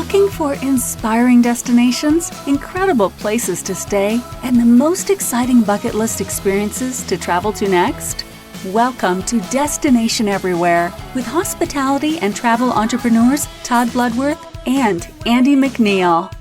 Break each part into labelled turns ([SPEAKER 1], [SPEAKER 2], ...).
[SPEAKER 1] Looking for inspiring destinations, incredible places to stay, and the most exciting bucket list experiences to travel to next? Welcome to Destination Everywhere with hospitality and travel entrepreneurs Todd Bloodworth and Andy McNeil.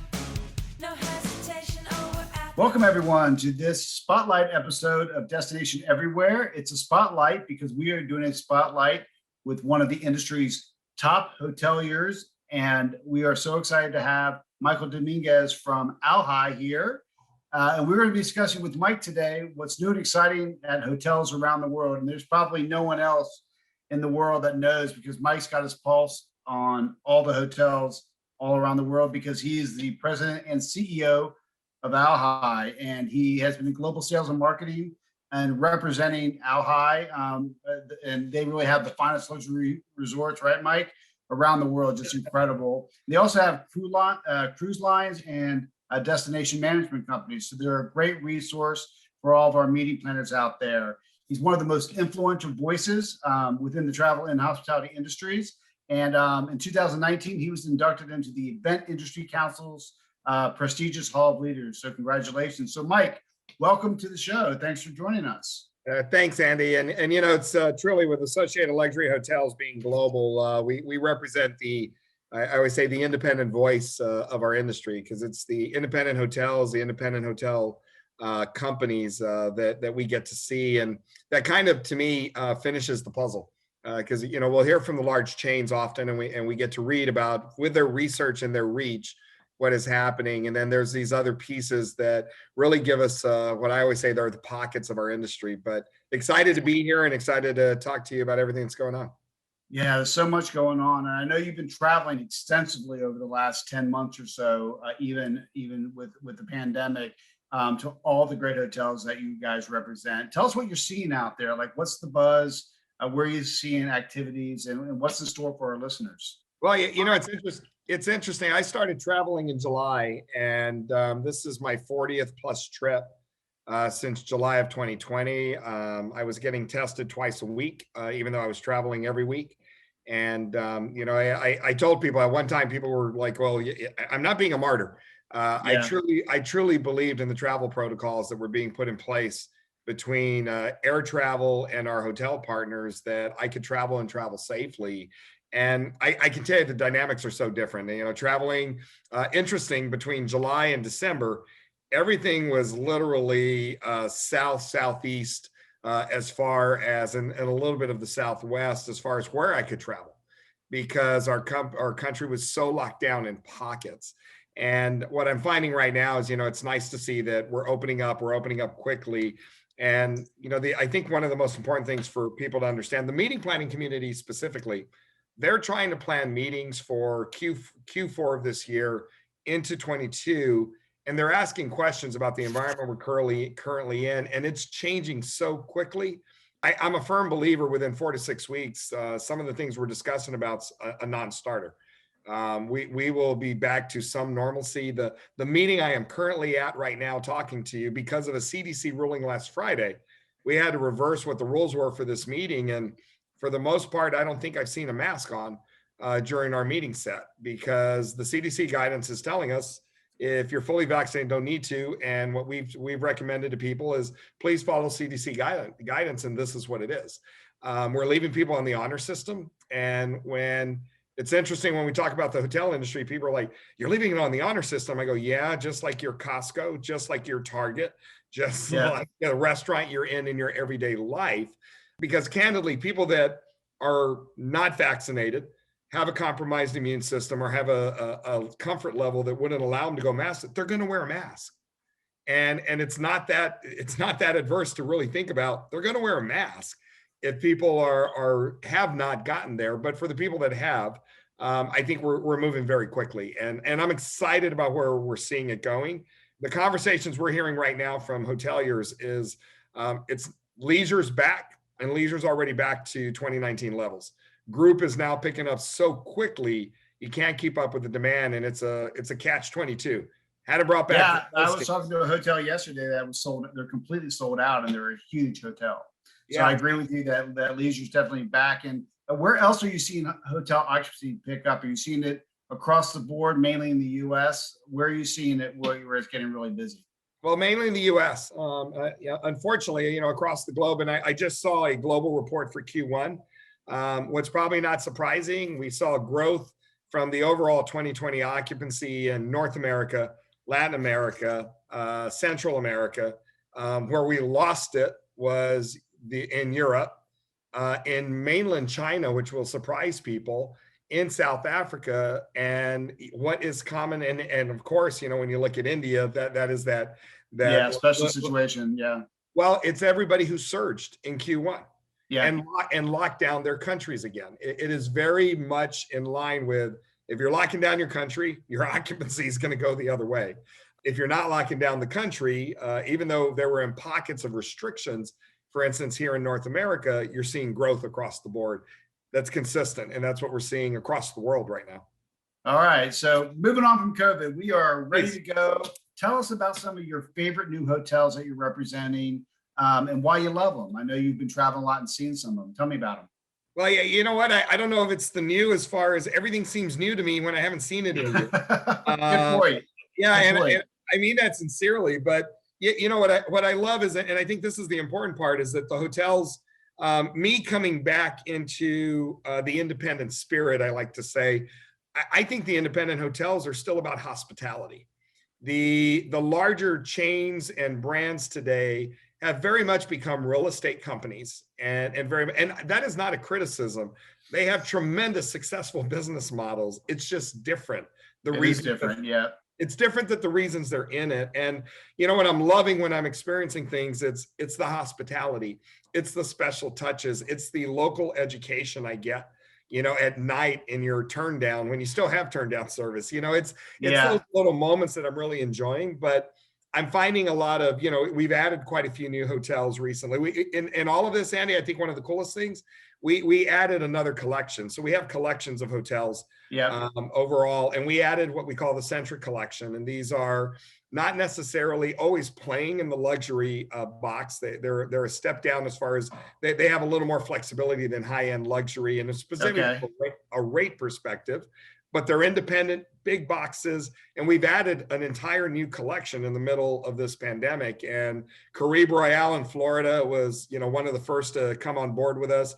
[SPEAKER 2] Welcome everyone to this spotlight episode of Destination Everywhere. It's a spotlight because we are doing a spotlight with one of the industry's top hoteliers. And we are so excited to have Michael Dominguez from ALHI here. And we're going to be discussing with Mike today what's new and exciting at hotels around the world. And there's probably no one else in the world that knows, because Mike's got his pulse on all the hotels all around the world, because he is the president and CEO of ALHI. And he has been in global sales and marketing and representing ALHI. And they really have the finest luxury resorts, right, Mike? Around the world, just incredible. They also have cruise lines and destination management companies. So they're a great resource for all of our meeting planners out there. He's one of the most influential voices within the travel and hospitality industries. And in 2019, he was inducted into the Event Industry Council's prestigious Hall of Leaders. So congratulations. So Mike, welcome to the show. Thanks for joining us.
[SPEAKER 3] Thanks, Andy. And you know, it's truly, with Associated Luxury Hotels being global, we represent I always say, the independent voice of our industry, because it's the independent hotels, the independent hotel companies that we get to see. And that kind of, to me, finishes the puzzle. Because, you know, we'll hear from the large chains often, and we get to read about, with their research and their reach, what is happening. And then there's these other pieces that really give us what I always say, they're the pockets of our industry. But excited to be here and excited to talk to you about everything that's going on.
[SPEAKER 2] Yeah, there's so much going on. And I know you've been traveling extensively over the last 10 months or so, even with the pandemic, to all the great hotels that you guys represent. Tell us what you're seeing out there. Like, what's the buzz? Where are you seeing activities, and what's in store for our listeners?
[SPEAKER 3] Well, you know, it's interesting. I started traveling in July, and this is my 40th plus trip since July of 2020. I was getting tested twice a week, even though I was traveling every week. And, you know, I told people at one time, people were like, well, I'm not being a martyr. I truly believed in the travel protocols that were being put in place between air travel and our hotel partners, that I could travel and travel safely. And I can tell you the dynamics are so different. You know, traveling, interesting, between July and December, everything was literally southeast, as far as, and a little bit of the southwest, as far as where I could travel, because our country was so locked down in pockets. And what I'm finding right now is, you know, it's nice to see that we're opening up quickly. And, you know, I think one of the most important things for people to understand, the meeting planning community specifically, they're trying to plan meetings for Q4 of this year into 22, and they're asking questions about the environment we're currently in, and it's changing so quickly. I'm a firm believer within 4 to 6 weeks, some of the things we're discussing about a non-starter. We will be back to some normalcy. The meeting I am currently at right now, talking to you, because of a CDC ruling last Friday, we had to reverse what the rules were for this meeting. And for the most part, I don't think I've seen a mask on during our meeting set, because the CDC guidance is telling us, if you're fully vaccinated, don't need to. And what we've recommended to people is, please follow CDC guidance, and this is what it is. We're leaving people on the honor system. And when it's interesting, when we talk about the hotel industry, people are like, you're leaving it on the honor system. I go, yeah, just like your Costco, just like your Target, just like the restaurant you're in your everyday life. Because candidly, people that are not vaccinated, have a compromised immune system, or have a comfort level that wouldn't allow them to go mask, they're going to wear a mask. And it's not that adverse to really think about. They're going to wear a mask if people have not gotten there. But for the people that have, I think we're moving very quickly, and I'm excited about where we're seeing it going. The conversations we're hearing right now from hoteliers is it's leisure's back. And leisure's already back to 2019 levels. Group is now picking up so quickly, you can't keep up with the demand, and it's a catch-22. Had it brought back.
[SPEAKER 2] Yeah, I was talking to a hotel yesterday that was sold. They're completely sold out, and they're a huge hotel. So I agree with you that leisure's definitely back. And where else are you seeing hotel occupancy pick up? Are you seeing it across the board, mainly in the US? Where are you seeing it where it's getting really busy?
[SPEAKER 3] Well, mainly in the U.S. Yeah, unfortunately, across the globe, and I just saw a global report for Q1. What's probably not surprising, we saw growth from the overall 2020 occupancy in North America, Latin America, Central America. Where we lost it was in Europe, in mainland China, which will surprise people, in South Africa. And what is common, and of course, when you look at India, that is that
[SPEAKER 2] Yeah, special situation. Yeah.
[SPEAKER 3] Well, it's everybody who surged in Q1.
[SPEAKER 2] Yeah.
[SPEAKER 3] And lock down their countries again. It is very much in line with, if you're locking down your country, your occupancy is going to go the other way. If you're not locking down the country, even though there were in pockets of restrictions, for instance, here in North America, you're seeing growth across the board that's consistent. And that's what we're seeing across the world right now.
[SPEAKER 2] All right. So moving on from COVID, we are ready to go. Tell us about some of your favorite new hotels that you're representing, and why you love them. I know you've been traveling a lot and seeing some of them. Tell me about them.
[SPEAKER 3] Well, yeah, you know what? I don't know if it's the new, as far as everything seems new to me when I haven't seen it in a year.
[SPEAKER 2] Good point.
[SPEAKER 3] Yeah, and I mean that sincerely, but you know what I love is, and I think this is the important part, is that the hotels, me coming back into the independent spirit, I like to say, I think the independent hotels are still about hospitality. The larger chains and brands today have very much become real estate companies, and that is not a criticism. They have tremendous successful business models. It's just different.
[SPEAKER 2] It is different, yeah.
[SPEAKER 3] It's different that the reasons they're in it. And what I'm loving when I'm experiencing things, it's the hospitality, it's the special touches, it's the local education I get, at night in your turn down, when you still have turn down service. It's those little moments that I'm really enjoying. But I'm finding a lot of, we've added quite a few new hotels recently. In all of this, Andy, I think one of the coolest things, we added another collection. So we have collections of hotels overall, and we added what we call the Centric Collection. And these are not necessarily always playing in the luxury box. They're a step down as far as they have a little more flexibility than high-end luxury, and specifically a rate perspective. But they're independent, big boxes, and we've added an entire new collection in the middle of this pandemic. And Caribe Royale in Florida was, one of the first to come on board with us.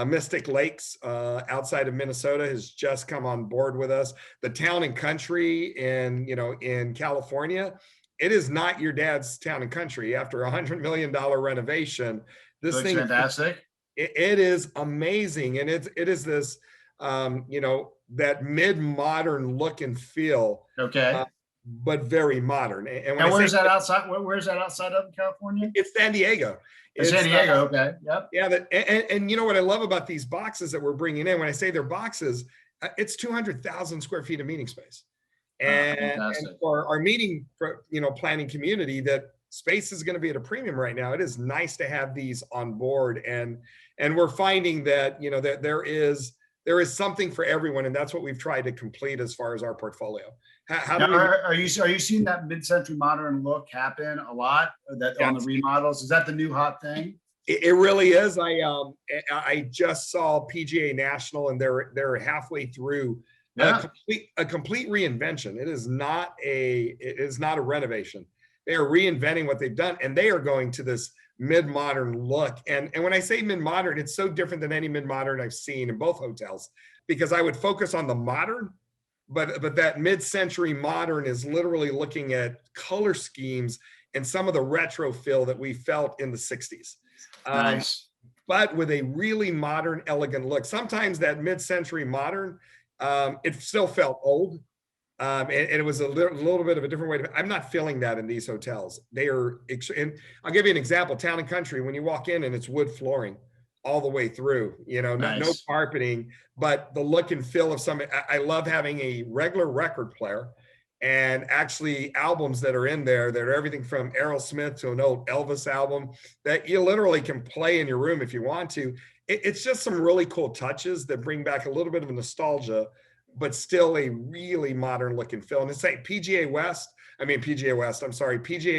[SPEAKER 3] Mystic Lakes outside of Minnesota has just come on board with us. The Town and Country in California, it is not your dad's Town and Country. After $100 million renovation, this thing is fantastic. It is amazing, and it is this that mid-modern look and feel. Okay. But very modern. And
[SPEAKER 2] where's that outside? Where's that outside of California?
[SPEAKER 3] It's San Diego.
[SPEAKER 2] It's San Diego. Okay. Yep.
[SPEAKER 3] Yeah. And you know what I love about these boxes that we're bringing in? When I say they're boxes, it's 200,000 square feet of meeting space. And for our meeting, planning community, that space is going to be at a premium right now. It is nice to have these on board, and we're finding that that there is something for everyone, and that's what we've tried to complete as far as our portfolio.
[SPEAKER 2] Are you seeing that mid-century modern look happen a lot on the remodels? Is that the new hot thing?
[SPEAKER 3] It really is. I just saw PGA National, and they're halfway through a complete reinvention. It is not a renovation. They are reinventing what they've done, and they are going to this mid-modern look. And when I say mid-modern, it's so different than any mid-modern I've seen in both hotels, because I would focus on the modern, but that mid-century modern is literally looking at color schemes and some of the retro feel that we felt in the 60s.
[SPEAKER 2] Nice.
[SPEAKER 3] But with a really modern, elegant look. Sometimes that mid-century modern, it still felt old. And it was a little bit of a different way. I'm not feeling that in these hotels. They are, and I'll give you an example. Town and Country, when you walk in and it's wood flooring all the way through, nice. No carpeting, but the look and feel of I love having a regular record player, and actually albums that are in there that are everything from Aerosmith to an old Elvis album that you literally can play in your room if you want to. It's just some really cool touches that bring back a little bit of nostalgia, but still a really modern look and feel. And it's like PGA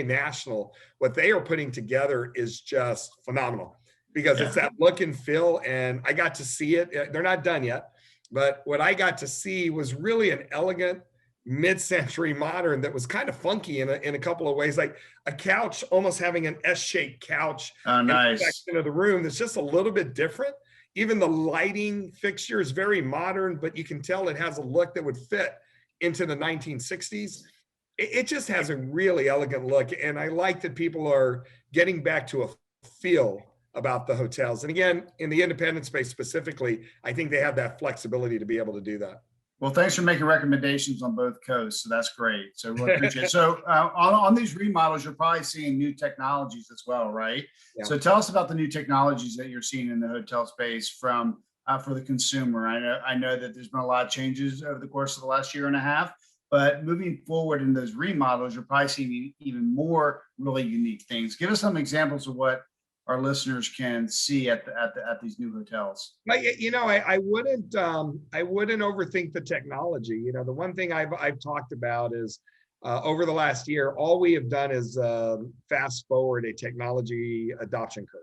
[SPEAKER 3] National, what they are putting together is just phenomenal, because it's that look and feel. And I got to see it. They're not done yet, But what I got to see was really an elegant mid-century modern that was kind of funky in a couple of ways, like a couch almost having an S-shaped couch
[SPEAKER 2] Oh,
[SPEAKER 3] in a
[SPEAKER 2] nice.
[SPEAKER 3] section of the room that's just a little bit different. Even the lighting fixture is very modern, but you can tell it has a look that would fit into the 1960s. It just has a really elegant look. And I like that people are getting back to a feel about the hotels. And again, in the independent space specifically, I think they have that flexibility to be able to do that.
[SPEAKER 2] Well, thanks for making recommendations on both coasts. So that's great. So we appreciate it. So on these remodels, you're probably seeing new technologies as well, right?
[SPEAKER 3] Yeah.
[SPEAKER 2] So tell us about the new technologies that you're seeing in the hotel space from for the consumer. I know that there's been a lot of changes over the course of the last year and a half, but moving forward in those remodels, you're probably seeing even more really unique things. Give us some examples of what our listeners can see at these new hotels.
[SPEAKER 3] But I wouldn't overthink the technology. The one thing I've talked about is over the last year, all we have done is fast forward a technology adoption curve.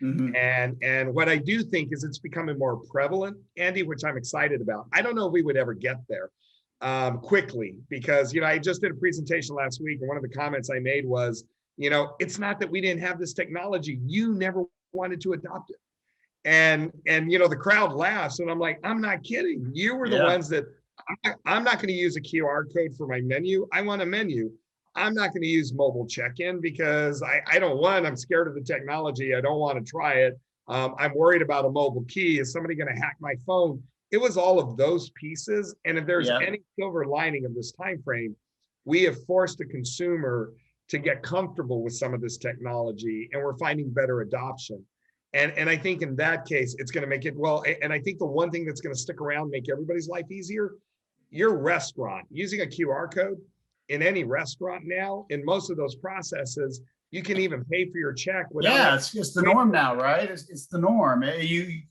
[SPEAKER 2] Mm-hmm.
[SPEAKER 3] And what I do think is it's becoming more prevalent, Andy, which I'm excited about. I don't know if we would ever get there quickly, because I just did a presentation last week, and one of the comments I made was, it's not that we didn't have this technology, you never wanted to adopt it. And the crowd laughs, and I'm like, I'm not kidding. You were the ones that, I'm not going to use a QR code for my menu. I want a menu. I'm not going to use mobile check-in because I'm scared of the technology. I don't want to try it. I'm worried about a mobile key. Is somebody going to hack my phone? It was all of those pieces. And if there's any silver lining of this time frame, we have forced the consumer to get comfortable with some of this technology, and we're finding better adoption. And I think in that case, it's going to make it well. And I think the one thing that's going to stick around, make everybody's life easier, your restaurant, using a QR code in any restaurant now, in most of those processes, you can even pay for your check without.
[SPEAKER 2] It's the norm now, right? It's the norm.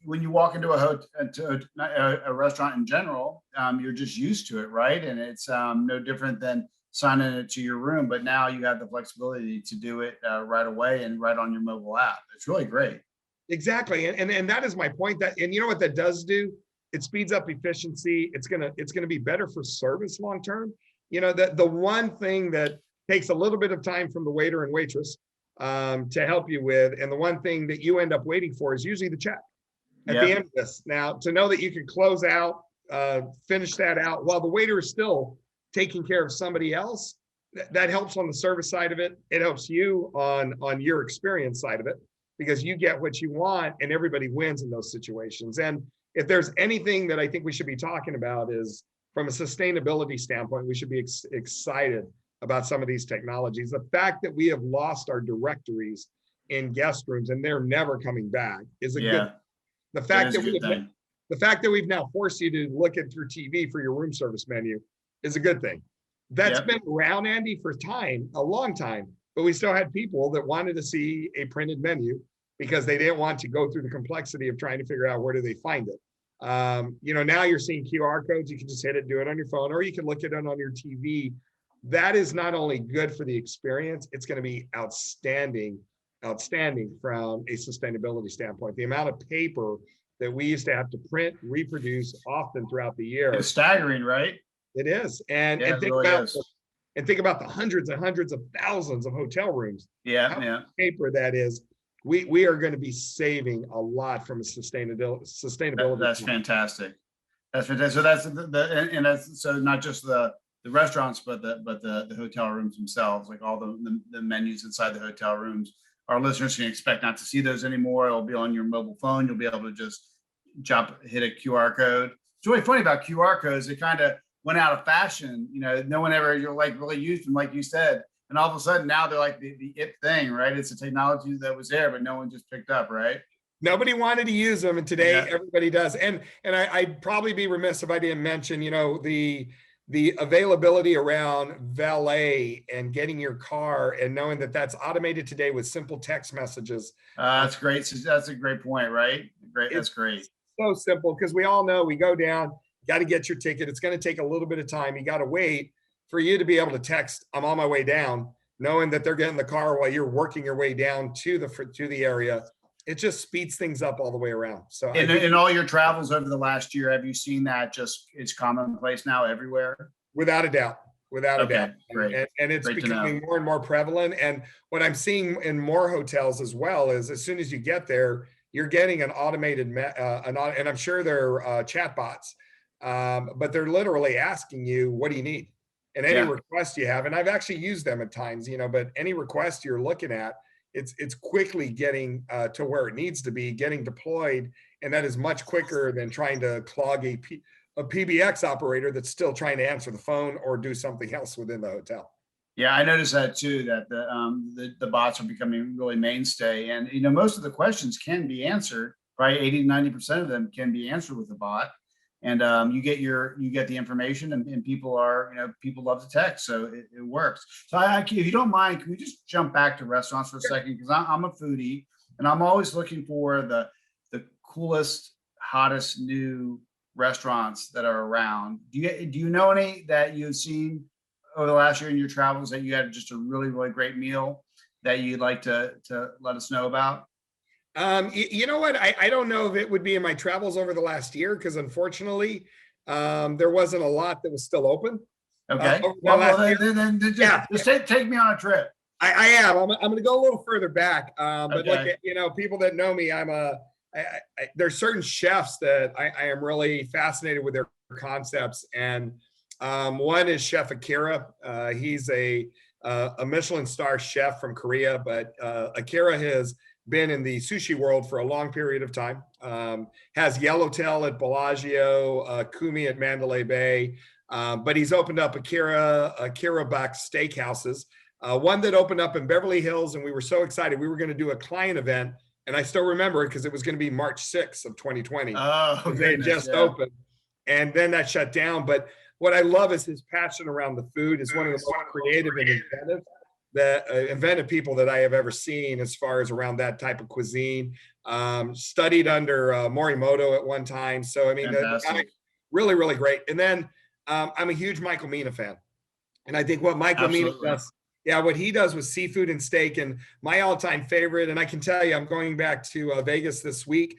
[SPEAKER 2] When you walk into a restaurant in general, you're just used to it, right? And it's no different than signing it to your room, but now you have the flexibility to do it right away and right on your mobile app. It's really great.
[SPEAKER 3] Exactly. And that is my point. And you know what that does do? It speeds up efficiency. It's gonna be better for service long term. The one thing that takes a little bit of time from the waiter and waitress to help you with, and the one thing that you end up waiting for is usually the check at the end of this. Now, to know that you can close out, finish that out while the waiter is still taking care of somebody else, that helps on the service side of it. It helps you on your experience side of it, because you get what you want and everybody wins in those situations. And if there's anything that I think we should be talking about is from a sustainability standpoint, we should be excited about some of these technologies. The fact that we have lost our directories in guest rooms and they're never coming back is a good. The fact that we've now forced you to look at through TV for your room service menu is a good thing. That's been around, Andy, for a long time, but we still had people that wanted to see a printed menu because they didn't want to go through the complexity of trying to figure out where do they find it. Now you're seeing QR codes. You can just hit it, do it on your phone, or you can look at it on your TV. That is not only good for the experience, it's going to be outstanding from a sustainability standpoint. The amount of paper that we used to have to print, reproduce often throughout the year.
[SPEAKER 2] It's staggering, right?
[SPEAKER 3] It is. And think about the hundreds and hundreds of thousands of hotel rooms. Paper that is. We are going to be saving a lot from a sustainability.
[SPEAKER 2] That's fantastic. That's fantastic. So that's so not just the restaurants, but the hotel rooms themselves, like all the menus inside the hotel rooms. Our listeners can expect not to see those anymore. It'll be on your mobile phone. You'll be able to just hit a QR code. It's really funny about QR codes. It kind of went out of fashion. No one ever really used them, like you said. And all of a sudden now they're like the it thing, right? It's a technology that was there, but no one just picked up, right?
[SPEAKER 3] Nobody wanted to use them, and today everybody does. And I'd probably be remiss if I didn't mention, the availability around valet and getting your car and knowing that that's automated today with simple text messages.
[SPEAKER 2] That's great. So that's a great point, right? Great. That's great.
[SPEAKER 3] So simple, because we all know we go down, got to get your ticket. It's going to take a little bit of time. You got to wait for you to be able to text, I'm on my way down, knowing that they're getting the car while you're working your way down to the area. it just speeds things up all the way around. So
[SPEAKER 2] in all your travels over the last year, have you seen that just it's commonplace now everywhere?
[SPEAKER 3] without a doubt, without a doubt.
[SPEAKER 2] Great.
[SPEAKER 3] And it's
[SPEAKER 2] Great
[SPEAKER 3] becoming more and more prevalent. And what I'm seeing in more hotels as well is as soon as you get there, you're getting an automated, and I'm sure they're chat bots, but they're literally asking you, what do you need? And any request you have, and I've actually used them at times, but any request you're looking at, it's quickly getting to where it needs to be, getting deployed. And that is much quicker than trying to clog a PBX operator that's still trying to answer the phone or do something else within the hotel.
[SPEAKER 2] Yeah, I noticed that too, that the bots are becoming really mainstay. And, most of the questions can be answered, probably 80 to 90% of them can be answered with a bot. And you get the information, and people love to text, so it works. So if you don't mind, can we just jump back to restaurants for a second? Because I'm a foodie, and I'm always looking for the coolest, hottest new restaurants that are around. Do you know any that you've seen over the last year in your travels that you had just a really, really great meal that you'd like to let us know about?
[SPEAKER 3] You know what? I don't know if it would be in my travels over the last year, because unfortunately, there wasn't a lot that was still open.
[SPEAKER 2] Okay. Then just take me on a trip.
[SPEAKER 3] I am. I'm going to go a little further back. But okay. People that know me, there's certain chefs that I am really fascinated with their concepts. And one is Chef Akira. He's a Michelin star chef from Korea, but Akira has been in the sushi world for a long period of time. Has Yellowtail at Bellagio, Kumi at Mandalay Bay, but he's opened up Akira Buck steakhouses. One that opened up in Beverly Hills, and we were so excited. We were going to do a client event, and I still remember it because it was going to be March 6th of 2020.
[SPEAKER 2] Oh,
[SPEAKER 3] they had just opened, and then that shut down. But what I love is his passion around the food. Is one of the most creative and inventive people that I have ever seen as far as around that type of cuisine. Studied under Morimoto at one time. So, the guy, really, really great. And then I'm a huge Michael Mina fan. And I think what Michael Mina does, what he does with seafood and steak, and my all-time favorite, and I can tell you, I'm going back to Vegas this week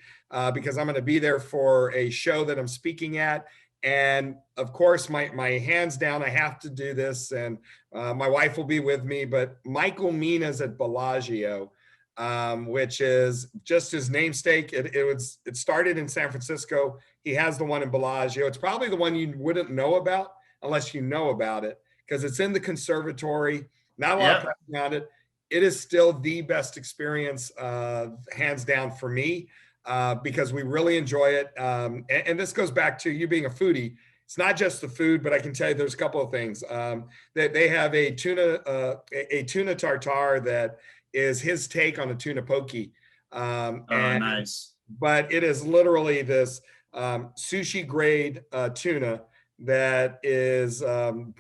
[SPEAKER 3] because I'm going to be there for a show that I'm speaking at. And of course, my hands down, I have to do this, and my wife will be with me, but Michael Mina's at Bellagio, which is just his namesake. It started in San Francisco. He has the one in Bellagio. It's probably the one you wouldn't know about unless you know about it, because it's in the conservatory. Not a lot of talking about it. It is still the best experience, hands down for me. Because we really enjoy it. And this goes back to you being a foodie. It's not just the food, but I can tell you there's a couple of things. That they have a tuna tartare that is his take on a tuna poke.
[SPEAKER 2] Nice.
[SPEAKER 3] But it is literally this sushi grade tuna that is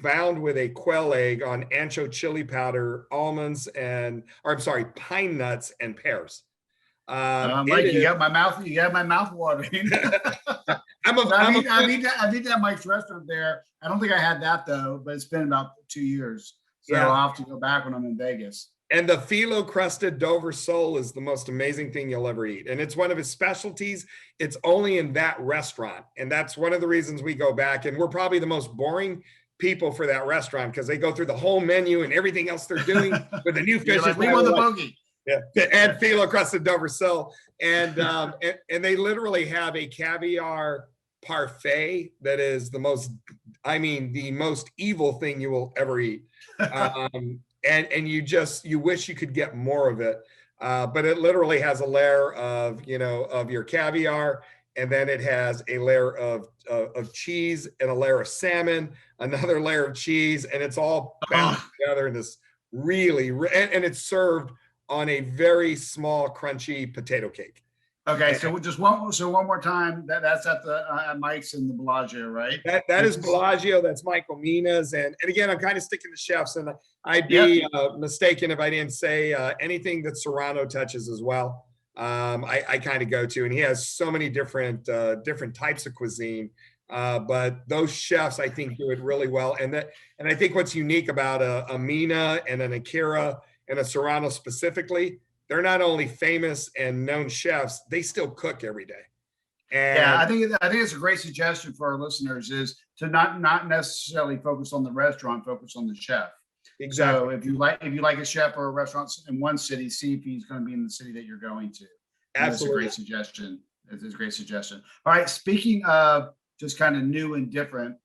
[SPEAKER 3] bound with a quail egg on ancho chili powder, almonds, pine nuts and pears.
[SPEAKER 2] Mike, you got my mouth watering. I've eaten at Mike's restaurant there. I don't think I had that though, but it's been about 2 years. So I'll have to go back when I'm in Vegas.
[SPEAKER 3] And the phyllo crusted Dover sole is the most amazing thing you'll ever eat. And it's one of his specialties. It's only in that restaurant. And that's one of the reasons we go back. And we're probably the most boring people for that restaurant because they go through the whole menu and everything else they're doing with the new fish.
[SPEAKER 2] We want the bogey.
[SPEAKER 3] Yeah, and phyllo crusted Dover sole. And they literally have a caviar parfait that is the most evil thing you will ever eat. And you wish you could get more of it. But it literally has a layer of your caviar, and then it has a layer of cheese and a layer of salmon, another layer of cheese, and it's all bound together in this and it's served on a very small, crunchy potato cake.
[SPEAKER 2] Okay, so one more time. That's at the Mike's in the Bellagio, right?
[SPEAKER 3] That is Bellagio. That's Michael Mina's, and again, I'm kind of sticking to chefs, and I'd be mistaken if I didn't say anything that Serrano touches as well. I kind of go to, and he has so many different types of cuisine. But those chefs, I think, do it really well, and I think what's unique about a Mina and an Akira and a Serrano specifically they're not only famous and known chefs, they still cook every day. And
[SPEAKER 2] Yeah, I think it's a great suggestion for our listeners is to not necessarily focus on the restaurant, focus on the chef.
[SPEAKER 3] exactly.
[SPEAKER 2] So if you like a chef or a restaurant in one city, see if he's going to be in the city that you're going to. And that's a
[SPEAKER 3] Absolutely.
[SPEAKER 2] great suggestion. It's a great suggestion. All right, speaking of just kind of new and different,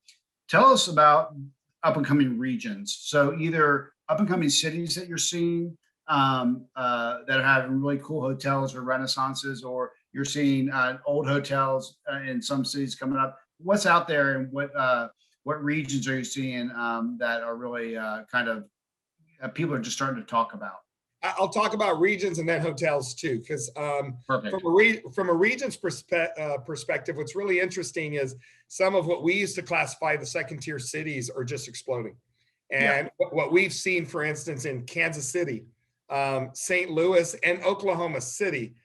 [SPEAKER 2] tell us about up and coming regions. So either up and coming cities that you're seeing that are having really cool hotels or renaissances, or you're seeing old hotels in some cities coming up. What's out there, and what regions are you seeing that are really kind of people are just starting to talk about?
[SPEAKER 3] I'll talk about regions and then hotels too, because
[SPEAKER 2] Perfect.
[SPEAKER 3] from a region's perspective, what's really interesting is some of what we used to classify the second tier cities are just exploding. And what we've seen, for instance, in Kansas City, St. Louis, and Oklahoma City,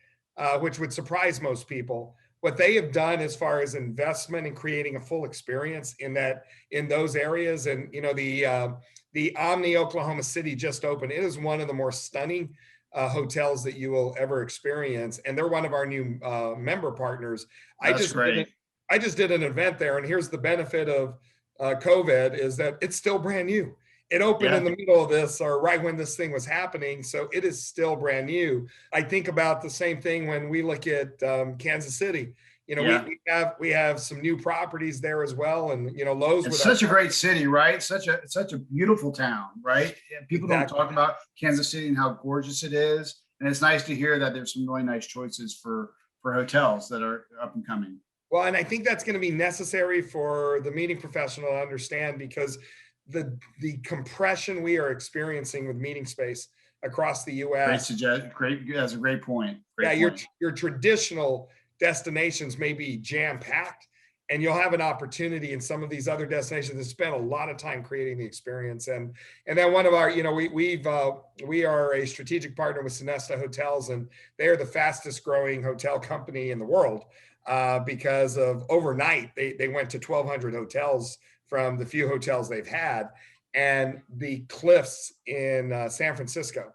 [SPEAKER 3] which would surprise most people, what they have done as far as investment in creating a full experience in those areas. And the Omni Oklahoma City just opened. It is one of the more stunning hotels that you will ever experience, and they're one of our new member partners.
[SPEAKER 2] That's great.
[SPEAKER 3] I just did an event there, and here's the benefit of COVID is that it's still brand new. It opened in the middle of this, or right when this thing was happening, so it is still brand new. I think about the same thing when we look at Kansas City. We have some new properties there as well, and Lowe's.
[SPEAKER 2] It's such a great city, right? Such a beautiful town, right? People don't talk about Kansas City and how gorgeous it is, and it's nice to hear that there's some really nice choices for hotels that are up and coming.
[SPEAKER 3] Well, and I think that's going to be necessary for the meeting professional to understand, because the compression we are experiencing with meeting space across the U.S.
[SPEAKER 2] That's a great point.
[SPEAKER 3] Your traditional destinations may be jam-packed, and you'll have an opportunity in some of these other destinations to spend a lot of time creating the experience. And then one of our, we are a strategic partner with Sonesta Hotels, and they are the fastest growing hotel company in the world because of overnight, they went to 1,200 hotels from the few hotels they've had. And the Cliffs in San Francisco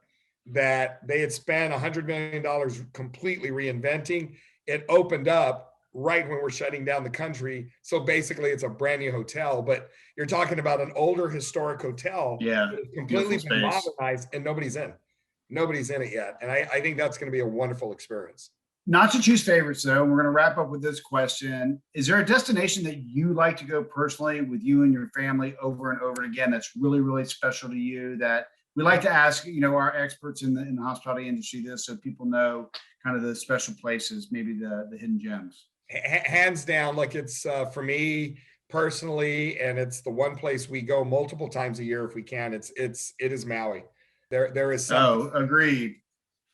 [SPEAKER 3] that they had spent $100 million completely reinventing. It opened up right when we're shutting down the country. So basically it's a brand new hotel, but you're talking about an older historic hotel.
[SPEAKER 2] Yeah.
[SPEAKER 3] Completely been modernized, and nobody's in it yet. And I think that's going to be a wonderful experience.
[SPEAKER 2] Not to choose favorites, though. We're going to wrap up with this question. Is there a destination that you like to go personally with you and your family over and over again that's really, really special to you, that we like to ask, our experts in the hospitality industry this, so people know kind of the special places, maybe the hidden gems?
[SPEAKER 3] Hands down, like it's for me personally, and it's the one place we go multiple times a year if we can. It is Maui. There is something.
[SPEAKER 2] Oh, agreed.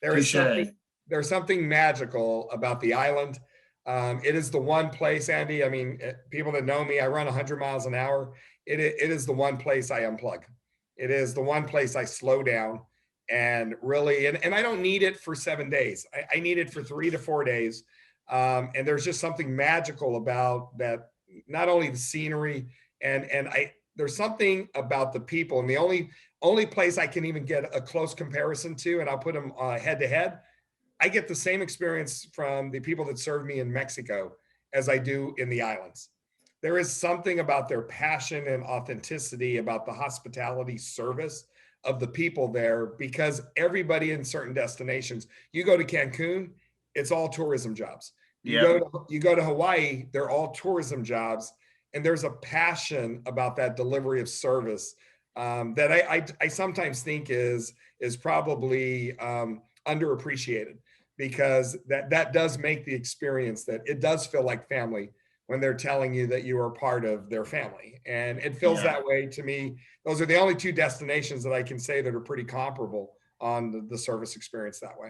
[SPEAKER 3] There's something magical about the island. It is the one place, Andy. I mean, people that know me, I run 100 miles an hour. It is the one place I unplug. It is the one place I slow down and really, and I don't need it for 7 days. I need it for 3 to 4 days. And there's just something magical about that. Not only the scenery and there's something about the people, and the only place I can even get a close comparison to, and I'll put them head to head. I get the same experience from the people that serve me in Mexico as I do in the islands. There is something about their passion and authenticity, about the hospitality service of the people there, because everybody in certain destinations, you go to Cancun, it's all tourism jobs. You go to Hawaii, they're all tourism jobs. And there's a passion about that delivery of service that I sometimes think is probably underappreciated, because that does make the experience, that it does feel like family when they're telling you that you are part of their family. And it feels that way to me. Those are the only two destinations that I can say that are pretty comparable on the service experience that way.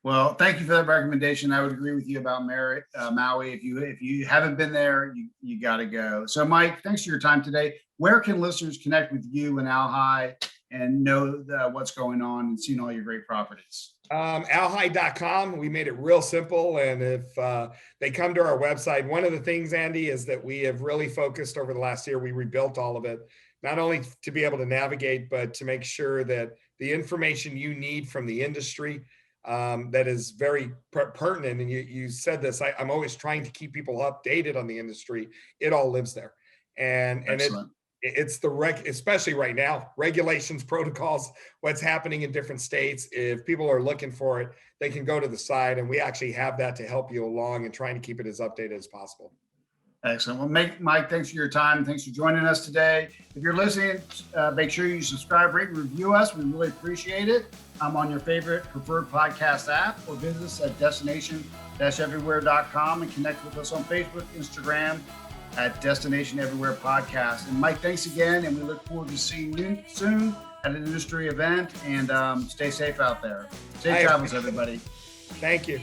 [SPEAKER 2] Well, thank you for that recommendation. I would agree with you about Maui. If you haven't been there, you got to go. So, Mike, thanks for your time today. Where can listeners connect with you and ALHI and know what's going on and seeing all your great properties?
[SPEAKER 3] ALHI.com. We made it real simple. And if they come to our website, one of the things, Andy, is that we have really focused over the last year. We rebuilt all of it, not only to be able to navigate, but to make sure that the information you need from the industry that is very pertinent. And you said this, I'm always trying to keep people updated on the industry. It all lives there. And it's especially right now, regulations, protocols, what's happening in different states. If people are looking for it, they can go to the site, and we actually have that to help you along and trying to keep it as updated as possible.
[SPEAKER 2] Excellent. Well, Mike, thanks for your time. Thanks for joining us today. If you're listening, make sure you subscribe, rate, and review us. We really appreciate it. I'm on your favorite preferred podcast app, or visit us at destination-everywhere.com and connect with us on Facebook, Instagram at Destination Everywhere Podcast. And Mike, thanks again. And we look forward to seeing you soon at an industry event, and stay safe out there. Safe travels, everybody.
[SPEAKER 3] Thank you.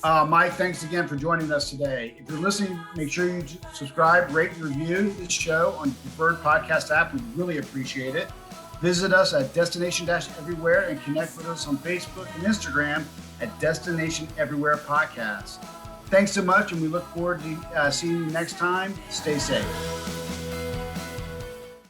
[SPEAKER 2] Mike, thanks again for joining us today. If you're listening, make sure you subscribe, rate, and review this show on your preferred podcast app. We really appreciate it. Visit us at Destination-Everywhere and connect with us on Facebook and Instagram at Destination Everywhere Podcast. Thanks so much, and we look forward to seeing you next time. Stay safe.